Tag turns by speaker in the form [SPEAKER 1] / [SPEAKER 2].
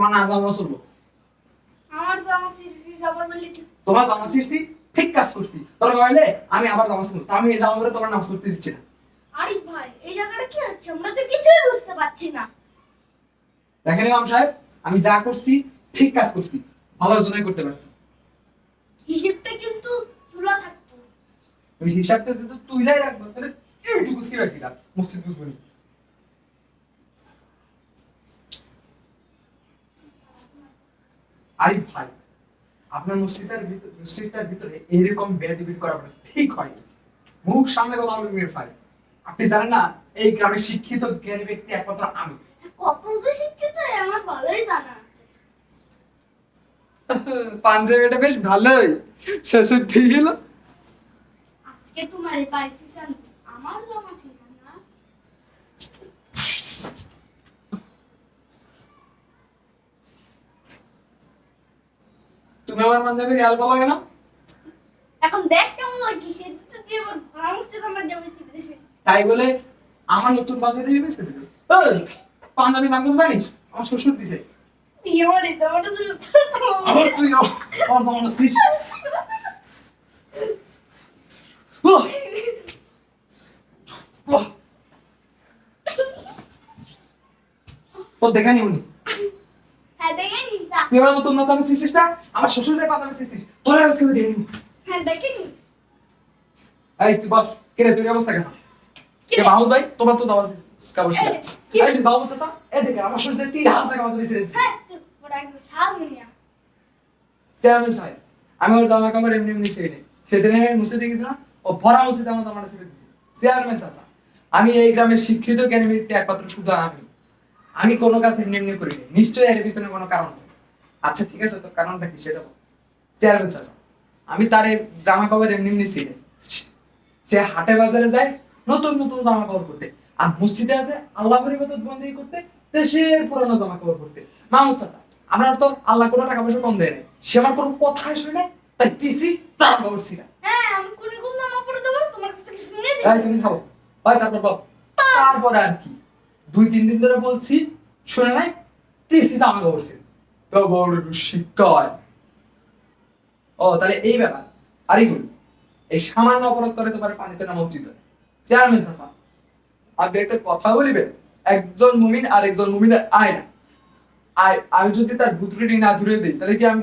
[SPEAKER 1] আমার না জামা চলবো।
[SPEAKER 2] আমার জামা ছিঁড়ছি জামা বললি কি?
[SPEAKER 1] তোমার জামা ছিঁড়ছি, ঠিক কাজ করছি। তোর হইলে আমি আবার জামা ছিঁড়ব, আমি এই জামা পরে তোমার নামাজ পড়তে দিচ্ছি না।
[SPEAKER 2] আরিফ ভাই এই জায়গাটা কি হচ্ছে আমরা তো কিছুই বুঝতে পারছি না।
[SPEAKER 1] দেখেন ইমাম সাহেব, আমি যা করছি ঠিক কাজ করছি, ভালোর জন্যই করতে পারছি।
[SPEAKER 2] হিসেবটা কিন্তু তুলা থাকতো।
[SPEAKER 1] ওই হিসাবটা যদি তুইলাই রাখবো তাহলে এইটুকু ছিল কি না, মসজিদ বুঝবো নি। আরিফ ভাই, আপনার মসজিদটার ভিতরে এইরকম বেয়াদবি করা ঠিক হয়? মুখ সামনে কথা বলবেন মির ভাই। আপনি জানেন না এই গ্রামের শিক্ষিত জ্ঞানী ব্যক্তি একমাত্র আমি।
[SPEAKER 2] কত যে শিক্ষিত আমার ভালোই জানা আছে।
[SPEAKER 1] পাঞ্জাবিটা বেশ ভালোই, শ্বশুর ঠিক হলো।
[SPEAKER 2] আজকে তোমারে পাইছি জান, আমার জামা ছিল না।
[SPEAKER 1] তুমি আমার পাঞ্জাবি রিয়াল কল লাগে না?
[SPEAKER 2] এখন দেখ কেমন লাগি সে তো তুই আমার ভাড়া উঠছে আমার জামা ছিল।
[SPEAKER 1] তাই বলে আমার নতুন বাজারে যাবে সেটা পাঞ্জাবি নাম কত জানিস? আমার শ্বশুর দিছে।
[SPEAKER 2] তুই আমার এই জামাটা দিল।
[SPEAKER 1] আবার তুই আমার জামাটা ছিস। ও দেখানি উনি
[SPEAKER 2] হ্যাঁ দেখে নি তা।
[SPEAKER 1] তুই আমার নতুন জামা ছিসিস না, আমার শ্বশুরের পাঞ্জাবি ছিসিস, তোরা আজকে আমি দেখে নিব।
[SPEAKER 2] হ্যাঁ দেখে নি।
[SPEAKER 1] এই তুই বস, কে রে তোর এই অবস্থা কেন? কে মাহমুদ ভাই, তোমার তো দাওয়া কাবর ছিল।
[SPEAKER 2] কি?
[SPEAKER 1] এই যে দাওয়া চাচা, এই দেখেন আমার শ্বশুরের 3000 টাকা বাজারে ছেড়ে দিছে।
[SPEAKER 2] হ্যাঁ চুপ বড় একদম শাল মুনিয়া।
[SPEAKER 1] চেয়ারম্যান সাহেব, আমি ওর জামা কাপড় এমনি এমনি ছেড়ে নিই। সেদিনে আমি মসজিদে গেছিলাম, ও ভরা মসজিদে আমার জামাটা ছেড়ে দিছে। চেয়ারম্যান চাচা, আমি এই গ্রামের শিক্ষিত জ্ঞানী ব্যক্তি একমাত্র শুধু আমি কোনো কাজ এমনি এমনি করি না, নিশ্চয়ই এর পিছনে কোনো কারণ আছে। আচ্ছা ঠিক আছে, তো কারণটা কি সেটা বল। চেয়ারম্যান চাচা, আমি তার এই জামা কাপড় এমনি এমনি ছেড়ে, সে হাটে বাজারে যায় নতুন নতুন জামা কাপড় করতে, আর মসজিদে আছে আল্লাহর ইবাদত বন্দেগী করতে, দেশের পুরানো জামা কাপড় করতে। মাহমুদ চাচা, আপনার তো আল্লাহ কোনো টাকা পয়সা কম দেয় না, সে আমার কোনো কথাই শুনে নাই, তাই তিসি জামা কাপড় ছিঁড়া।
[SPEAKER 2] হ্যাঁ আমি কোন কোন জামা পরে দেবো তোমার কাছ থেকে শুনে দিই।
[SPEAKER 1] এই তুমি খাও হয়, তারপর বল। তারপর আর কি, 2-3 দিন ধরে বলছি, শুনে নাই, তিসি জামা কাপড় ছিঁড়া। তো বড় শিক্ষা হয়। ও তাহলে এই ব্যাপার। আর এইগুলো এই সামান্য অপরাধ করে তোমার পানিতে নামা উচিত হয়। চেয়ারম্যান চাচা, আপনি একটা কথা বলিবেন, একজন মুমিন আর একজন মুমিনের আয়না, আর আমি যদি তার ভূত রিডিং না ধরে দিই তাহলে কি আমি